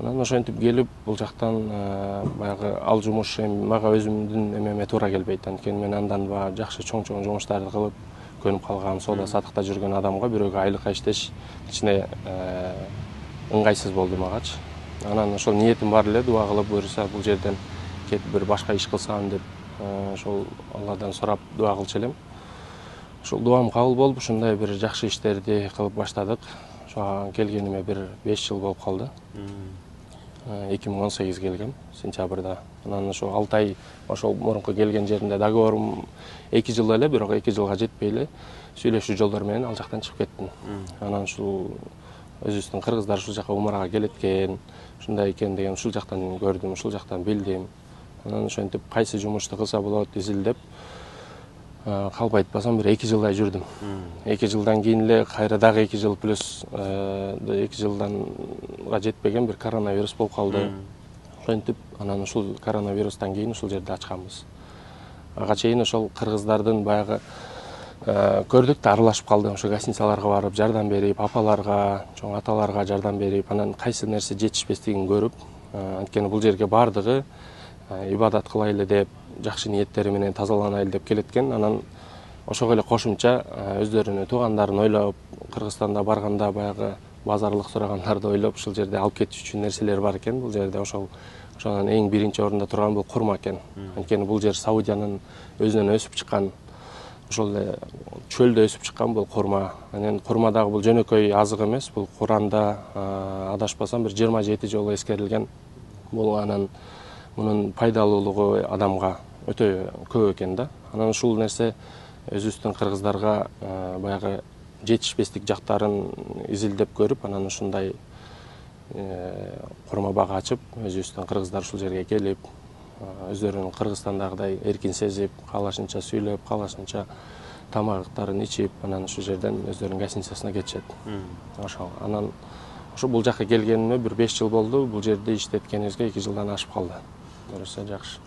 Анан ошентип келип бул жактан баягы ал жумуш эми мага өзүмдүн эмеме туура келбейт. Анткени мен андан баягы жакшы чоң жумуштарды кылып көнүп калган, соода сатыкта жүргөн адамга бирөөгө айлыкка иштеш кичине ыңгайсыз болду магачы. Анан ошол ниетим бар эле, дуа кылып буюрса бул жерден кетип бир башка иш кылсам деп ошол Алладан сурап дуа кылчу элем. Ошол дуам кабыл болуп, ушундай бир жакшы иштерди кылып баштадык. Ошого келгениме бир 5 жыл болуп калды. 2018 келгем, сентябрда. Анан ошо 6 ай ошол мурунку келген жеринде договорум 2 жыл эле, бирок 2 жылга жетпей эле сүйлөшүү жолдору менен ал жактан чыгып кеттим. Анан ушул өзүбүздүн кыргыздар ушул жака умарага келет экен, ушундай экен деген ушул жактан көрдүм, ушул жактан билдим. Анан ошентип кайсы жумушту кылса болот изилдеп, калп айтпасам бир 2 жылдай жүрдүм. 2 жылдан кийин эле кайра дагы 2 жыл плюс 2 жылданга жетпеген бир коронавирус болуп калды. Ошентип анан ушул коронавирустан кийин ушул жерди ачканбыз. Ага чейин ошол кыргыздардын баягы көрдүк да аралашып калдым, ошо гостиницаларга барып жардам берип, апаларга, чоң аталарга жардам берип, анан кайсы нерсе жетишпестигин көрүп, анткени бул жерге бардыгы ибадат кылайлы деп, жакшы ниеттери менен тазаланайлы деп келеткен. Анан ошого эле кошумча өздөрүнүн туугандарын ойлоп, Кыргызстанда барганда баягы базарлык сурагандарды ойлоп, ушул жерде алып кетиш үчүн нерселер бар экен. Бул жерде ошонун эң биринчи орунда турган бул курма экен. Анткени бул жер Саудиянын өзүнөн өсүп чыккан, ошол эле чөлдө өсүп чыккан бул курма. Анан курма дагы бул жөнөкөй азык эмес, бул Куранда адашпасам бир 27 жолу эскерилген. Бул анан мунун пайдалуулугу адамга өтө көп экен да. Анан ушул нерсе өзүбүздүн кыргыздарга баягы жетишпестик жактарын изилдеп көрүп, анан ушундай курма бак ачып, өзүбүздүн кыргыздар ушул жерге келип, өздөрүнүн Кыргызстандагыдай эркин сезип, каалашынча сүйлөп, каалашынча тамактарын ичип, анан ушул жерден өздөрүнүн гостиницасына кетишет. Ошол анан бул жака келгениме бир 5 жыл болду. Бул жерде иштеткенибизге 2 жылдан ашып калды. Буюрса жакшы.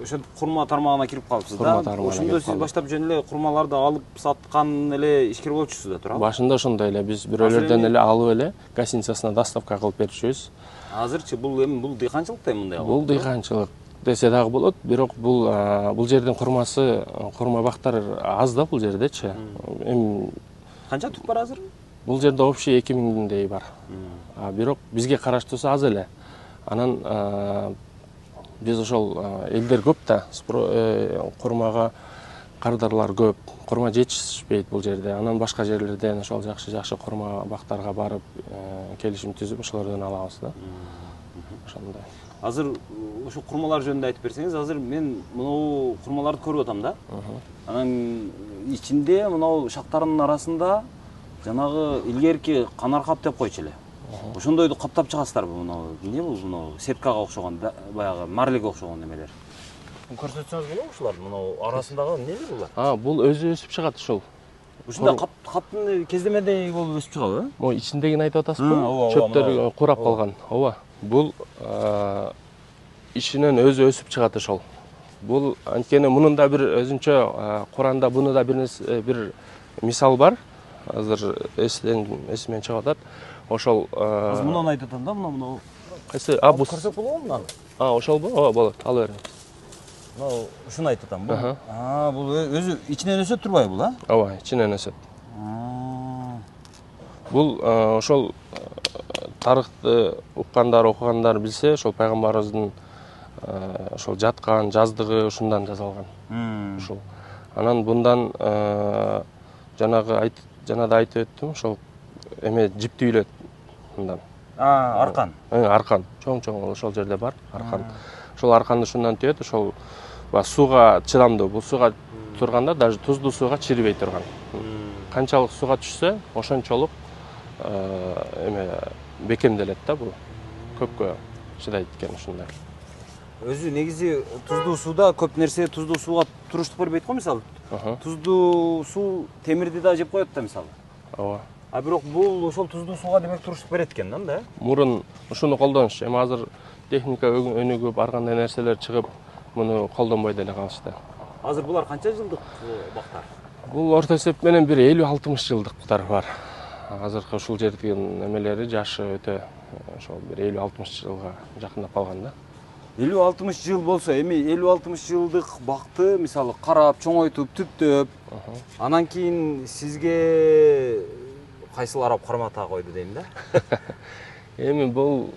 Ошентип курма тармагына кирип калыпсыз да. Ошондо сиз баштап жөн эле курмаларды алып саткан эле ишкер болчусуз да, туурабы? Башында ошондой эле биз бирөөлөрдөн эле алып эле гостиницасына доставка кылып берчүбүз. Азырчы бул эми бул дыйканчылыкта мындай кылып? Бул дыйканчылык десе дагы болот, бирок бул жердин курмасы, курма бактар аз да бул жердечи. Эми канча түп бар азыр? Бул жерде общий 2000дей бар. Бирок бизге караштуусу аз эле. Анан биз ошол элдер көп да, курмага кардарлар көп, курма жетишпейт бул жерде. Анан башка жерлерден ошол жакшы курма бактарга барып келишим түзүп ошолордон алабыз да. Ошондой. Азыр ушул курмалар жөнүндө айтып берсеңиз, азыр мен мынау курмаларды көрүп атам да. Анан ичинде мынау шактарынын арасында жанагы илгерки канаркап деп койчу эле. Ошондойду каптап чыгасыздарбы мынау? Эмне бул мынау сеткага окшогон, баягы марлеге окшогон немелер? Көрсөтсөңүз болобу ушуларды? Мынау арасындагы эмнелер булар? Бул өзү өсүп чыгат ушул. Ушундай каптын кездемедей болуп өсүп чыгабы? Могу ичиндегини айтып атасызбы? Чөптөр курап калган. Ооба. Бул ичинен өзү өсүп чыгат ошол. Бул анткени мунун да бир өзүнчө Куранда буну да бир мисал бар. Азыр эсимен чыгып атат. Ошол азыр мунун айтып атам да, мына кайсы? Бул көрсөк болобу мундан? Ошолбу? Ооба, болот. Ала бериң. Мына ушуну айтып атам. Бул өзү ичинен өсөт турбайбы бул, а? Ооба, ичинен өсөт. Бул ошол тарыхты уккандар, окугандар билсе, ошол пайгамбарыбыздын ошол жаткан жаздыгы ушундан жасалган. Ушул. Анан bundan жанагы айтып өттүм, ошол эме жиптүүлөт мындан. Аркан. Аркан. Чоң ошол жерде бар, аркан. Ошол арканды ушундан түбөт, ошол сууга чыдамдуу. Бул сууга турганда даже туздуу сууга чирибей турган. Канчалык сууга түшсө, ошончолук эме бекемделет да бул. Көпкө чыдайт экен ушундай. Өзү негизи туздуу сууда көп нерсе туздуу сууга туруштук бербейт го, мисалы. Туздуу суу темирди да жеп коет да, мисалы. Ооба. Бирок бул ошол туздуу сууга демек туруштук берет экен да? Мурун ушуну колдонуш. Эми азыр техника өнүгүп, ар кандай нерселер чыгып, муну колдонбой деле калышты. Азыр булар канча жылдык бактар? Бул орто эсеп менен бир 50-60 жылдыктар бар. азыркы ушул жердин эмелери жашы өтө ошол бир 50-60 жылга жакындап калган да. 50-60 жыл болсо, эми 50-60 жылдык бакты мисалы карап, чоңойтуп, түптөп, анан кийин сизге кайсыл араб кармата койду дейм да? Эми бул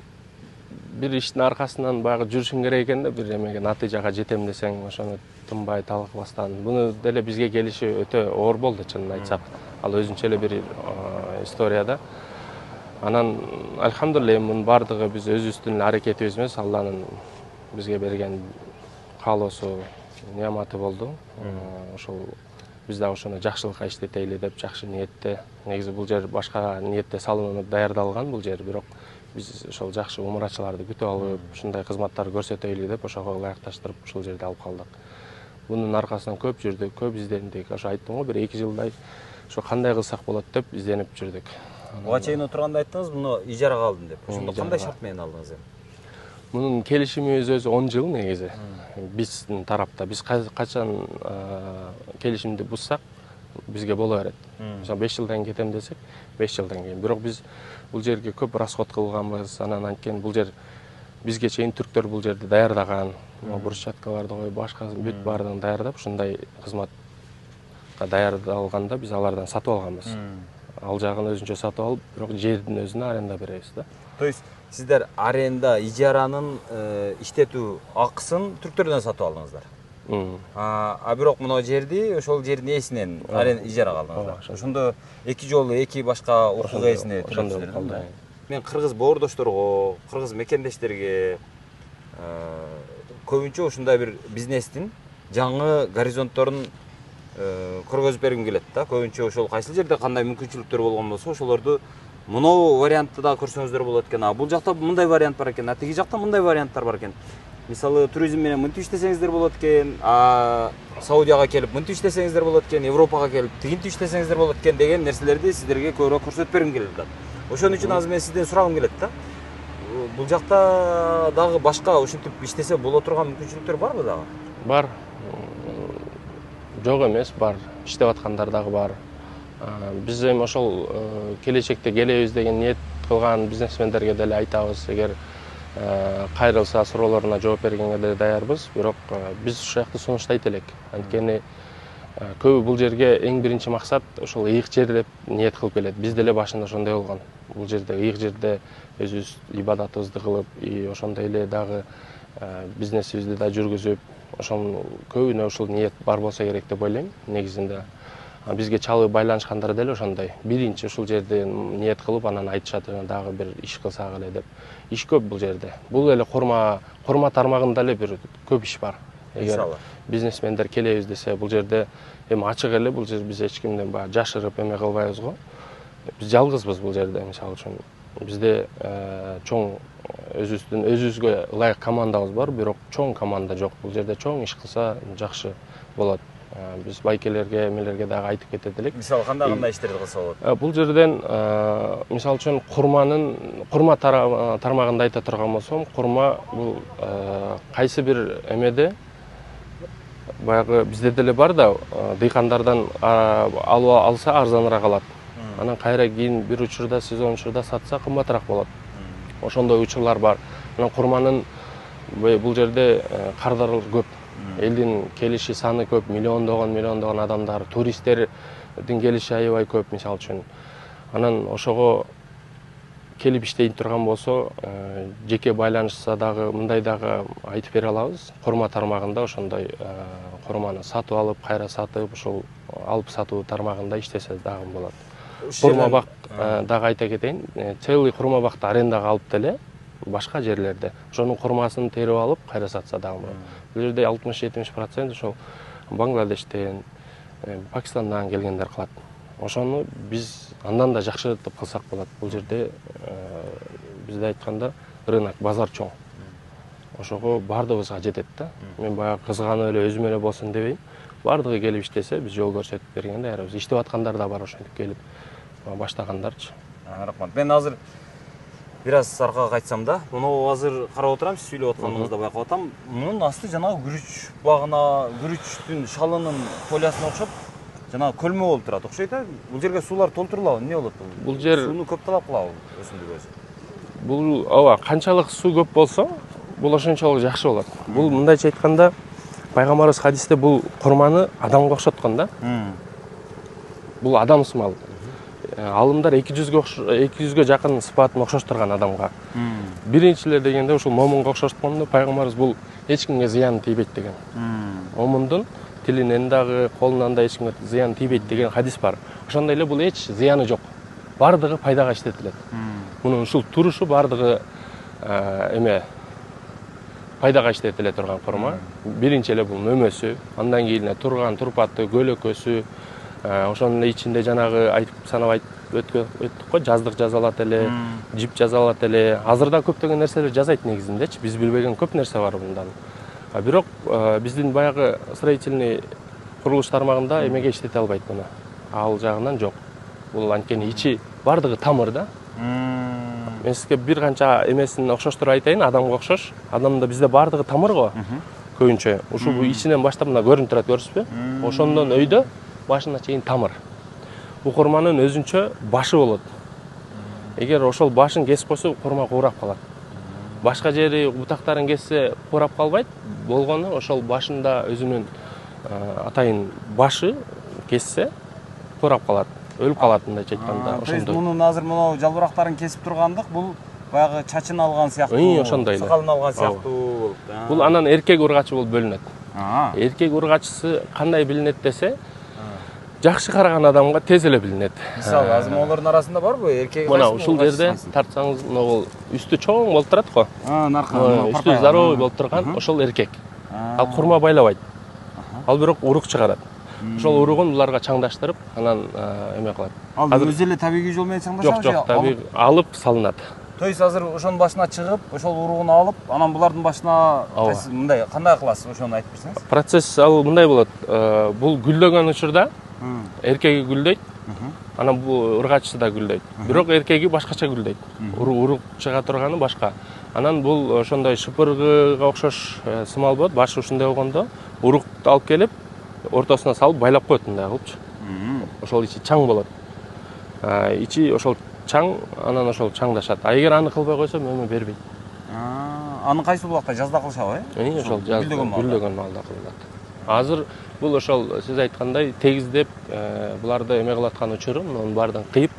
бир иштин аркасынан баягы жүрүшүң керек экен да, бир эмеге натыйжага жетем десең, ошону тынбай талкыбастан. Буну деле бизге келиши өтө оор болду, чынын айтсак. Ал өзүнчө эле бир история да. Анан альхамдулилlah мунун бардыгы биз өзүбүздүн аракетибиз эмес, Алланын бизге берген каалоосу, неаматы болду. Ошол биз дагы ошону жакшылыкка иштетели деп жакшы ниетте. Негизи бул жер башка ниетте салынып даярдалган бул жер, бирок биз ошол жакшы умурачыларды күтүп алып, ушундай кызматтар көрсөтөйлү деп ошого ылайыкташтырып ушул жерде алып калдык. Bunun arkasından köp жүрдүк, köp izlendik. Ошо айттым го, бир 2 жылдай ошо кандай кылсак болот деп изденип жүрдүк. Буга чейин отурганда айттыңыз, муну ижарага алдым деп. Ошондо кандай шарт менен алдыңыз эми? Мунун келишимибиз өзү 10 жыл негизи. Биздин тарапта биз качан келишимди бузсак, бизге боло берет. Мисалы 5 жылдан кетем десек, 5 жылдан кийин. Бирок биз бул жерге көп расход кылганбыз. Анан анткени бул жер бизге чейин түрктөр бул жерди даярдаган. Брусчаткаларды коюп, башка бүт баардыгын даярдап, ушундай кызматка даярдалганда биз алардан сатып алганбыз. Ал жагын өзүнчө сатып алып, бирок жердин өзүнө аренда беребиз да. То есть сиздер аренда, ижаранын иштетүү акысын түрктөрдөн сатып алдыңыздар. Бирок мына жерди ошол жердин ээсинен ижарага алдыңыздар. Ошондо 2 жолу 2 башка укук ээсине төлөпсүздөр да. Мен кыргыз боордошторго, кыргыз мекендештерге көбүнчө ушундай бир бизнестин жаңы горизонтторун көргөзүп бергим келет да. Көбүнчө ошол кайсыл жерде кандай мүмкүнчүлүктөр болгон болсо, ошолорду мынау вариантты да көрсөңүздөр болот экен. Бул жакта мындай вариант бар экен, тиги жакта мындай варианттар бар экен. Мисалы туризм менен мынтип иштесеңиздер болот экен, Саудияга келип мынтип иштесеңиздер болот экен, Европага келип тигинтип иштесеңиздер болот экен деген нерселерди сиздерге көбүрөөк көрсөтүп бергим келет да. Ошон үчүн азыр мен сизден сурагым келет да. Бул жакта дагы башка ушинтип иштесе боло турган мүмкүнчүлүктөр барбы дагы? Бар. Жок эмес, бар. Иштеп аткандар дагы бар. Биз эми ошол келечекте келебиз деген ниет кылган бизнесмендерге деле айтабыз, эгер кайрылса суроолоруна жооп бергенге деле даярбыз, бирок биз ушул жакты сунуштайт элек. Анткени көбү бул жерге эң биринчи максат ошол ыйык жер деп ниет кылып келет. Биз деле башында ошондой болгон. Бул жерде ыйык жерде өзүбүз ибадатыбызды кылып, ошондой эле дагы бизнесибизди да жүргүзүп, ошол көбүнө ушул ниет бар болсо керек деп ойлойм негизинде. Бизге чалып байланышкандар деле ошондой. Биринчи ушул жерде ниет кылып, анан айтышат дагы бир иш кылсак эле деп. Иш көп бул жерде. Бул эле курма тармагында эле бир көп иш бар. Эгер бизнесмендер келебиз десе, бул жерде эми ачык эле, бул жер биз эч кимден баягы жашырып эме кылбайбыз го. Биз жалгызбыз бул жерде, мисалы үчүн. Бизде чоң өзүбүзгө ылайык командабыз бар, бирок чоң команда жок. Бул жерде чоң иш кылса жакшы болот. Биз байкелерге, эмелерге дагы айтып кетет элек. Мисалы кандай иштерди кылса болот? Бул жерден мисалы үчүн курма тармагында айта турган болсом, курма бул кайсы бир эмеде баягы бизде деле бар да, дыйкандардан алса арзаныраак алат. Анан кайра кийин бир учурда сезон учурда сатса кымбатыраак болот. Ошондой учурлар бар. Анан курманын бул жерде кардар көп. Элдин келиши саны көп, миллиондогон адамдар, туристтердин келиши аябай көп, мисалы үчүн. Анан ошого келип иштей турган болсо, жеке байланышса дагы мындай дагы айтып бере алабыз. Курма тармагында ошондой курманы сатып алып, кайра сатып, ошол алып сатуу тармагында иштесе дагы болот. Курма бак дагы айта кетейин, целый курма бакты арендага алып деле башка жерлерде ошонун курмасын терип алып, кайра сатса дагы болот. Бул жерде 60-70% ошол Бангладештен, Пакистандан келгендер кылат. Ошону биз андан да жакшыртып кылсак болот. Бул жерде бизде айтканда рынок, базар чоң. Ошого бардыгыбызга жетет да. Мен баягы кызганып эле өзүм эле болсун дебейм. Бардыгы келип иштесе, биз жол көрсөтүп бергенде даярбыз. Иштеп аткандар да бар ошентип келип баштагандарчы. Рахмат. Мен азыр бир аз аркага кайтсам да, муну азыр карап отурам, сиз сүйлөп атканыңызда байкап атам. Мунун асты жанагы күрүч багына, күрүчтүн шалынын фолиясына окшоп жанагы көлмө болуп турат окшойт да. Бул жерге суулар толтурулабы, эмне болот бул? Бул жер сууну көп талап кылабы өсүмдүк өзү? бул ооба канчалык суу көп болсо, бул ошончолук жакшы болот. Бул мындайча айтканда, пайгамбарыбыз хадисте бул курманы адамга окшоткон да. Бул адам сымал. Алымдар 200ге жакын сыпатын окшоштурган адамга. Биринчилер дегенде ушул момунга окшоткондо пайгамбарыбыз бул эч кимге зыян тийбейт деген. Момундун тилинен дагы, колунан да эч кимге зыян тийбейт деген хадис бар. Ошондой эле бул эч зыяны жок. Бардыгы пайдага иштетилет. Мунун ушул турушу бардыгы пайдага иштетиле турган курма. Биринчи эле бул мөмөсү, андан кийин турган турпаты, көлөкөсү, ошонун ичинде жанагы айтып санап өттүк го, жаздык жазалат эле, жип жазалат эле. Азырда көптөгөн нерселер жазайт негизиндечи, биз билбеген көп нерсе бар мындан. Бирок биздин баягы строительный курулуш тармагында эмеге иштете албайт муну. Ал жагынан жок. Бул анткени ичи бардыгы тамыр да. Мен сизге бир канча эмесин окшоштуруп айтайын, адамга окшош. Адамда бизде бардыгы тамыр го. Көбүнчө ушул ичинен баштап мына көрүнүп турат, көрүсүзбү? Ошондон өйдө башына чейин тамыр. Бул курманын өзүнчө башы болот. Эгер ошол башын кесип койсо, курма куурап калат. Башка жери бутактарын кессе куурап калбайт. Болгону ошол башында өзүнүн атайын башы кессе куурап калат. Өлүп калат мындайча айтканда. То есть мунун азыр мына жалбырактарын кесип тургандык, бул баягы чачын алган сыяктуу, ошондой эле. сакалын алган сыяктуу болуп. Бул анан эркек ургачы болуп бөлүнөт. Эркек ургачысы кандай билинет десе, жакшы караган адамга тез эле билинет. Мисалы, азыр могулордун арасында барбы эркек? Мына ушул жерде тартсаңыз, могул үстү чоң болуп турат го. Үстү здоровый болуп турган ошол эркек. Ал курма байлабайт. Ал бирок урук чыгарат. Ошол уругун буларга чаңдаштырып, анан эме кылат. Ал өзү эле табигый жол менен чаңдашабы? Жок, табигый алып салынат. То есть азыр ошонун башына чыгып, ошол уругун алып, анан булардын башына мындай кандай кыласыз, ошону айтып берсеңиз? Процесс ал мындай болот. Бул гүлдөгөн учурда эркеги гүлдөйт, анан бул ургачысы да гүлдөйт. Бирок эркеги башкача гүлдөйт. Урук чыга турганы башка. Анан бул ошондой шыпыргыга окшош сымал болот. Башы ушундай болгондо урукту алып келип, ортосуна салып байлап коет мындай кылыпчы. Ошол ичи чаң болот. Ичи ошол чаң, анан ошол чаңдашат. Эгер аны кылбай койсо мөмө бербейт. Аны кайсы убакта жазда кылышабы, Ошол гүлдөгөн маалда кылынат. Азыр бул ошол сиз айткандай тегиздеп буларды эме кылаткан учуру, мунун баардыгын кыйып,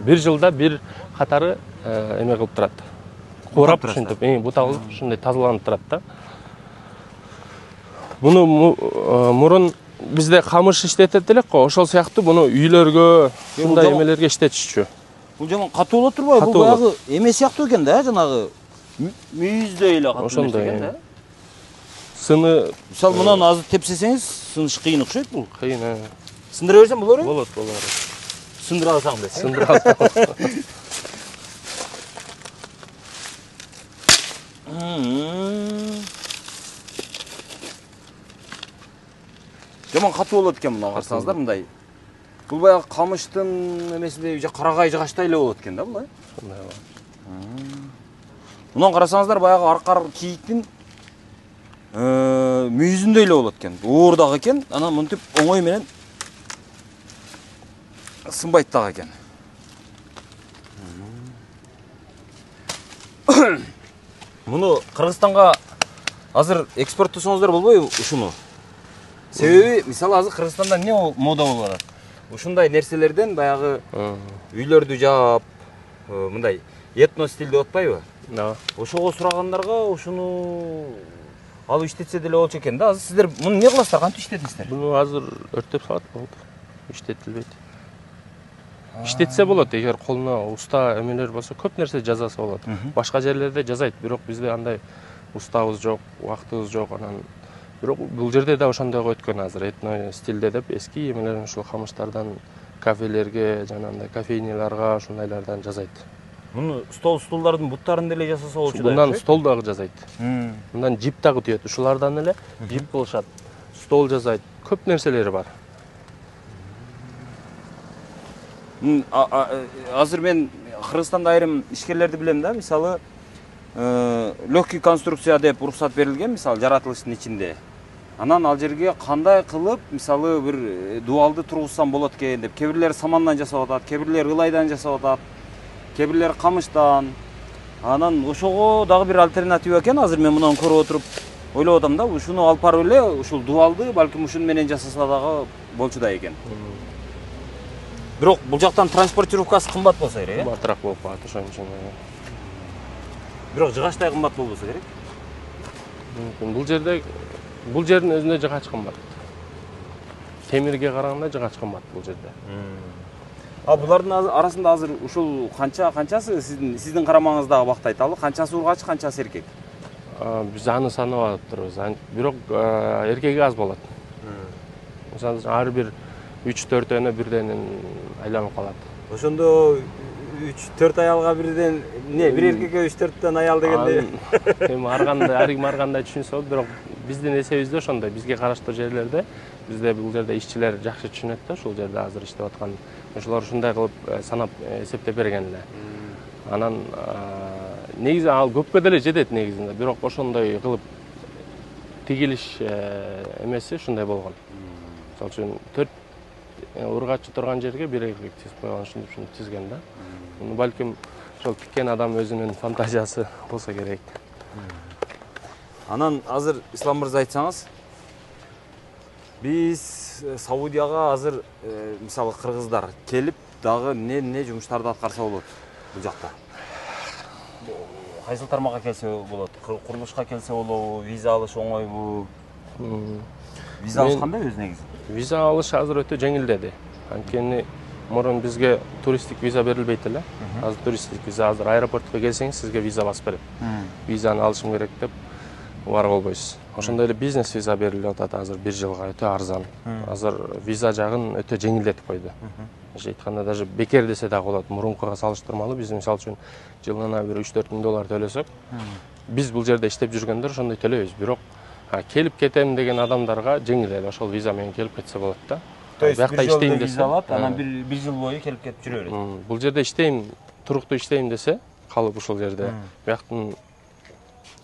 бир жылда бир катары эме кылып турат. Куурап ушинтип, буталып ушундай тазаланып турат да. Муну мурун бизде камыш иштетет элек го, ошол сыяктуу муну үйлөргө, ушундай эмелерге иштетишчү. Бул жаман катуу болот турбайбы? Бул баягы эме сыяктуу экен да, жанагы мүйүздөй эле катуу экен да. Сыны, мисалы мунан азыр тепсесеңиз, сыныш кыйын окшойт бул. Кыйын, Сындыра берсем болор? Болот. Сындыра алсаң десең. Сындыра алсаң. Жаман катуу болот экен мына карасаңыздар мындай. Бул баягы камыштын эмесиндей карагай жыгачтай эле болот экен да бул, Ошондой болот. Мунан карасаңыздар баягы аркар кийиктин мүйүзүндөй эле болот экен. Оор дагы экен, анан мынтип оңой менен сынбайт дагы экен. Муну Кыргызстанга азыр экспорттосоңуздар болбойбу ушуну? Себеби, мисалы азыр Кыргызстанда эмне мода болуп атат? Ушундай нерселерден баягы үйлөрдү жаап, мындай этно стилде деп атпайбы? Ошого сурагандарга ушуну алып иштетсе деле болчу экен да. Азыр сиздер муну эмне кыласыздар? Кантип иштетесиздер? Буну азыр өртөп салат болот. Иштетилбейт. Иштетсе болот, эгер колуна уста эмелер болсо, көп нерсе жазасы болот. Башка жерлерде жазайт, бирок бизде андай устабыз жок, убактыбыз жок, анан бирок бул жерде да ошондойго өткөн азыр этно стилде деп эски эмелерин ушул камыштардан кафелерге, жанагындай кофейняларга ушундайлардан жазайт. Муну стулдардын буттарын деле жасаса болчу да. Мындан стол дагы жасайт. Мындан жип дагы түйөт. Ушулардан эле жип кылышат. Стол жасайт. Көп нерселери бар. Азыр мен Кыргызстанда айрым ишкерлерди билем да, мисалы легкий конструкция деп уруксат берилген, мисалы жаратылыштын ичинде. Анан ал жерге кандай кылып, мисалы бир дубалды тургузсам болот экен деп, кээ бирлери самандан жасап атат, кээ бирлери ылайдан жасап атат, кээ бирлери камыштан. Анан ошого дагы бир альтернатива экен. Азыр мен мунун көрүп отуруп ойлоп атам да, ушуну алып барып эле ушул дубалды балким ушун менен жасаса дагы болчудай экен. Бирок бул жактан транспортировкасы кымбат болсо керек, э? Кымбатыраак болуп калат ошон үчүн. Бирок жыгачтай кымбат болбосо керек. Мүмкүн бул жердин өзүндө жыгач кымбат. Темирге караганда жыгач кымбат бул жерде. Булардын арасында азыр ушул канчасы сиздин карамаңыздагы бакта айталы, канчасы ургач, канчасы эркек? Биз аны санап атыптырбыз. Бирок эркеги аз болот. Мисалы ар бир 3-4 бирден айланып калат. Ошондо 3-4 аялга бирден бир эркекке 3-4төн аял дегенде эми ар ким ар кандай түшүнсө болот, бирок биздин эсебибизде ошондой. Бизге караштуу жерлерде бизде бул жерде ишчилер жакшы түшүнөт да, ушул жерде азыр иштеп аткан. Ошолор ушундай кылып санап эсептеп берген эле. Анан негизи ал көпкө деле жетет негизинде, бирок ошондой кылып тигилиш эмеси ушундай болгон. Мисалы үчүн 4 ургачы турган жерге бир эркек тизип койгон, ушинтип тизген да. Муну балким ошол тиккен адам өзүнүн фантазиясы болсо керек. Анан азыр Ислам мырза айтсаңыз, биз Саудияга азыр мисалы кыргыздар келип дагы эмне жумуштарды аткарса болот бул жакта? Кайсыл тармакка келсе болот? Курулушка келсе болобу? Виза алыш оңойбу? Виза алыш кандай өзү негизи? Виза алыш азыр өтө жеңилдеди. Анткени мурун бизге туристтик виза берилбейт эле. Азыр туристтик виза, азыр аэропортко келсеңиз сизге виза басып берет. Визаны алышым керек деп барып болбойсуз. Ошондой эле бизнес виза берилип атат азыр 1 жылга, өтө арзан. Азыр виза жагын өтө жеңилдетип койду. Айтканда даже бекер десе дагы болот. Мурункуга салыштырмалуу биз мисалы үчүн жылына бир 3-4 миң доллар төлөсөк, биз бул жерде иштеп жүргөндөр ошондой төлөйбүз. Бирок келип кетем деген адамдарга жеңил эле ошол виза менен келип кетсе болот да. То есть бир жолу виза алат, анан бир жыл бою келип кетип жүрө берет. Бул жерде иштейм, туруктуу иштейм десе, калып ушул жерде, бияктын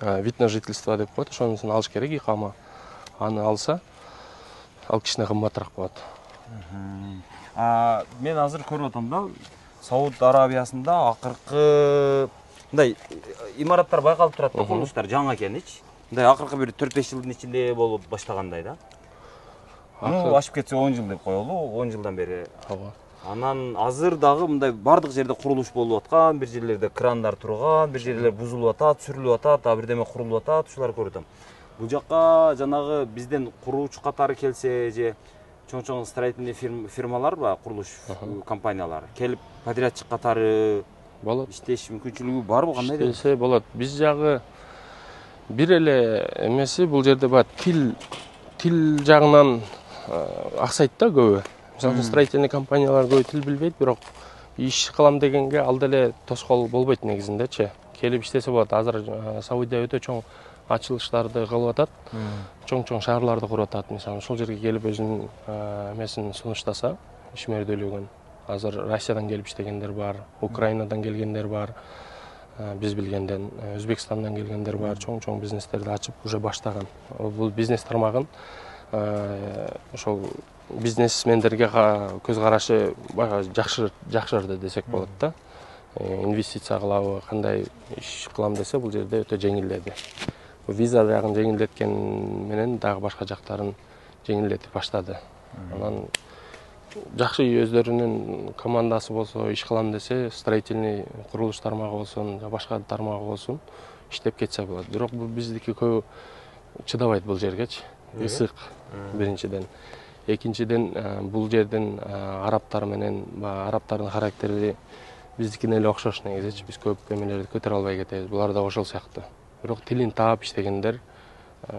вид на жительство деп коет, ошонусун алыш керек, икама. Аны алса, ал кичине кымбатыраак болот. Мен азыр көрүп атам да, Сауд Арабиясында акыркы мындай имараттар байкалып турат да, курулуштар жаңы экеничи. Мындай акыркы бир 4-5 жылдын ичинде болуп баштагандай да. Ашып кетсе 10 жыл деп коелу, 10 жылдан бери. Анан азыр дагы мындай бардык жерде курулуш болуп аткан, бир жерлерде крандар турган, бир жерлер бузулуп атат, сүрүлүп атат, бирдеме курулуп атат, ушуларды көрүп атам. Бул жакка жанагы бизден куруучу катары келсе же чоң-чоң строительный фирмалар ба, курулуш компаниялары келип подрядчик катары болот. Иштеш мүмкүнчүлүгү барбы, кандай деп? Иштесе болот. Биз жагы бир эле эмеси бул жерде бар тил жагынан аксайт да көбү. Мисалы строительный компаниялар көбү тил билбейт, бирок иш кылам дегенге ал деле тоскоол болбойт негизиндечи. Келип иштесе болот. Азыр Саудия өтө чоң ачылыштарды кылып атат. Чоң-чоң шаарларды куруп атат. Мисалы, ошол жерге келип өзүнүн эмесин сунуштаса, ишмердүүлүгүн. Азыр Россиядан келип иштегендер бар, Украинадан келгендер бар, биз билгенден, Өзбекстандан келгендер бар, чоң-чоң бизнестерди ачып уже баштаган. Бул бизнес тармагын ошол бизнесмендерге көз карашы жакшырды десек болот да. Инвестиция кылабы, кандай иш кылам десе, бул жерде өтө жеңилдеди. Виза жагын жеңилдеткен менен дагы башка жактарын жеңилдетип баштады. Анан жакшы өздөрүнүн командасы болсо, иш кылам десе, строительный курулуш тармагы болсун, башка тармагы болсун, иштеп кетсе болот. Бирок бул биздики көбү чыдабайт бул жергечи. Ысык биринчиден. Экинчиден бул жердин арабтар менен, арабтардын характери биздикине эле окшош негизичи. Биз көп эмелерди көтөрө албай кетебиз. Булар да ошол сыяктуу. Бирок тилин таап иштегендер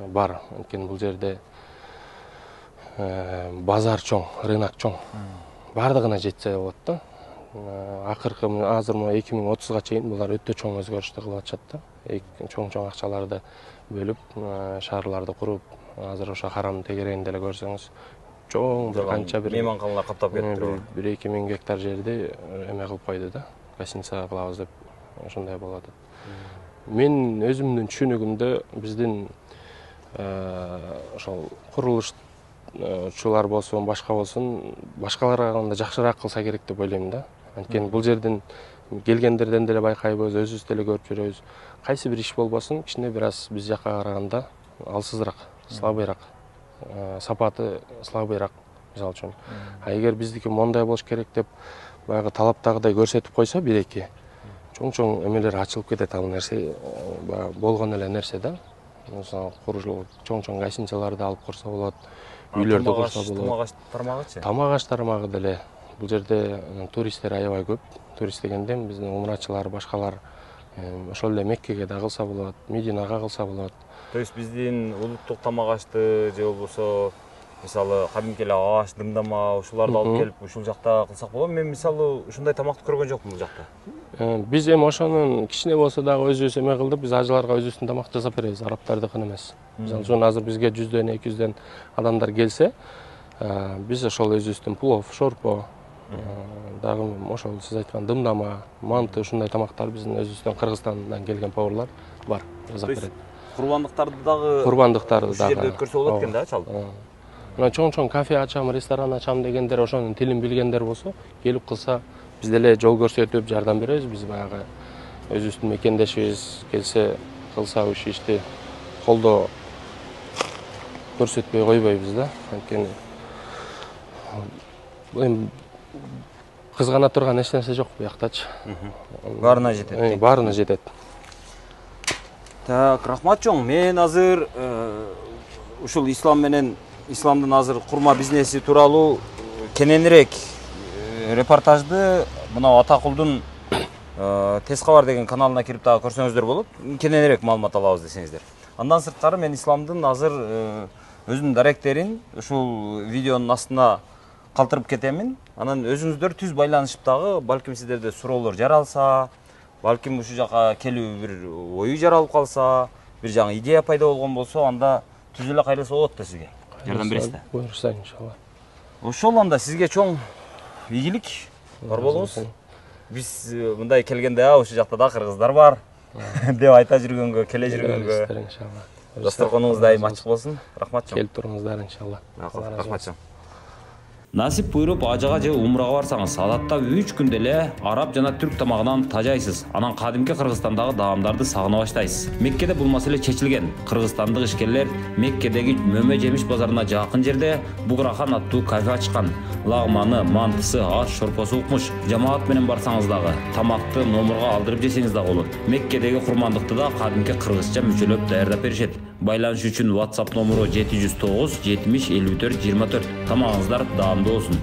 бар. Анткени бул жерде базар чоң, рынок чоң. Бардыгына жетсе болот да. Акыркы азыр 2030га чейин булар өтө чоң өзгөрүштөр кылып атышат да. Чоң-чоң акчаларды бөлүп, шаарларды куруп, азыр ошо харам тегерегинде эле көрсөңүз, чоң бир канча бир мейманканалар каптап кетти. 1-2 миң гектар жерди эме кылып койду да. Гостиница кылабыз деп ошондой болуп атат. Мен өзүмдүн түшүнүгүмдө биздин ошол курулушчулар болсун, башка болсун, башкаларга караганда жакшыраак кылса керек деп ойлойм да. Анткени бул жерден келгендерден деле байкайбыз, өзүбүз деле көрүп жүрөбүз. Кайсы бир иш болбосун, кичине бир аз биз жакка караганда алсызыраак, слабыйраак, сапаты слабыйраак, мисалы үчүн. Эгер биздики мондай болуш керек деп баягы талаптагыдай көрсөтүп койсо бир-эки чоң эмелер ачылып кетет, ал нерсе болгон эле нерсе да. Мисалы курушулуп чоң гостиницаларды алып курса болот, үйлөрдү курса болот. Тамак аш тармагычы? Тамак аш тармагы деле бул жерде туристтер аябай көп. Турист дегенде биздин умрачылар, башкалар ошол эле Меккеге да кылса болот, Мединага кылса болот. То есть биздин улуттук тамак ашты же болбосо мисалы кадимки эле аш, дымдама ушуларды алып келип ушул жакта кылсак болобу? Мен мисалы ушундай тамакты көргөн жокмун бул жакта. Биз эми ошонун кичине болсо дагы өзүбүз эме кылдык, биз ажыларга өзүбүздүн тамак жасап беребиз, араптардыкын эмес. Мисалы үчүн азыр бизге 100дөн 200дөн адамдар келсе, биз ошол өзүбүздүн плов, шорпо, дагы ошол сиз айткан дымдама, манты ушундай тамактар биздин өзүбүздөн Кыргызстандан келген поварлар бар, жасап берет. Курбандыктарды дагы Курбандыктарды дагы жерде өткөрсө болот экен да, чалып. Мына чоң кафе ачам, ресторан ачам дегендер, ошонун тилин билгендер болсо, келип кылса, биз деле жол көрсөтүп, жардам беребиз. Биз баягы өзүбүздүн мекендешибиз келсе, кылса ушу ишти колдоо көрсөтпөй койбойбуз да. Анткени эми кызгана турган эч нерсе жок буяктачы. Баарына жетет. Баарына жетет. Так, рахмат чоң. Мен азыр ушул ислам менен исламдын азыр курма бизнеси тууралуу кененирээк репортажды мына Атакулдун Тез кабар деген каналына кирип дагы көрсөңүздөр болот. Кененирээк маалымат алабыз десеңиздер. Андан сырткары мен исламдын азыр өзүнүн даректерин ушул видеонун астына калтырып кетемин. Анан өзүңүздөр түз байланышып дагы, балким сиздерде суроолор жаралса, балким ушу жака келүү бир ою жаралып калса, бир жаңы идея пайда болгон болсо, анда түз эле кайрылса болот да сизге. Жардам бересиз да. Буюрса иншалла. Ошол анда сизге чоң ийгилик бар болуңуз. Биз мындай келгенде ушу жакта да кыргыздар бар деп айта жүргөнгө, келе жүргөнгө. Иншалла. Дасторконуңуз дайым ачык болсун. Рахмат чоң. Келип туруңуздар иншалла. Рахмат чоң. Насип буйруп ажыга же умрага барсаңыз, адатта 3 күндө эле араб жана түрк тамагынан тажайсыз. Анан кадимки Кыргызстандагы даамдарды сагына баштайсыз. Меккеде бул маселе чечилген. Кыргызстандык ишкерлер Меккедеги мөмө жемиш базарына жакын жерде Буграхан аттуу кафе ачкан. Лагманы, мантысы, аш, шорпосу укмуш. Жамаат менен барсаңыз дагы тамакты номурга алдырып жесеңиз дагы болот. Меккедеги курмандыкты да кадимки кыргызча мүчөлөп даярдап беришет. Байланыш үчүн WhatsApp номуру 709 70 54 24. Тамагыңыздар даамдуу болсун.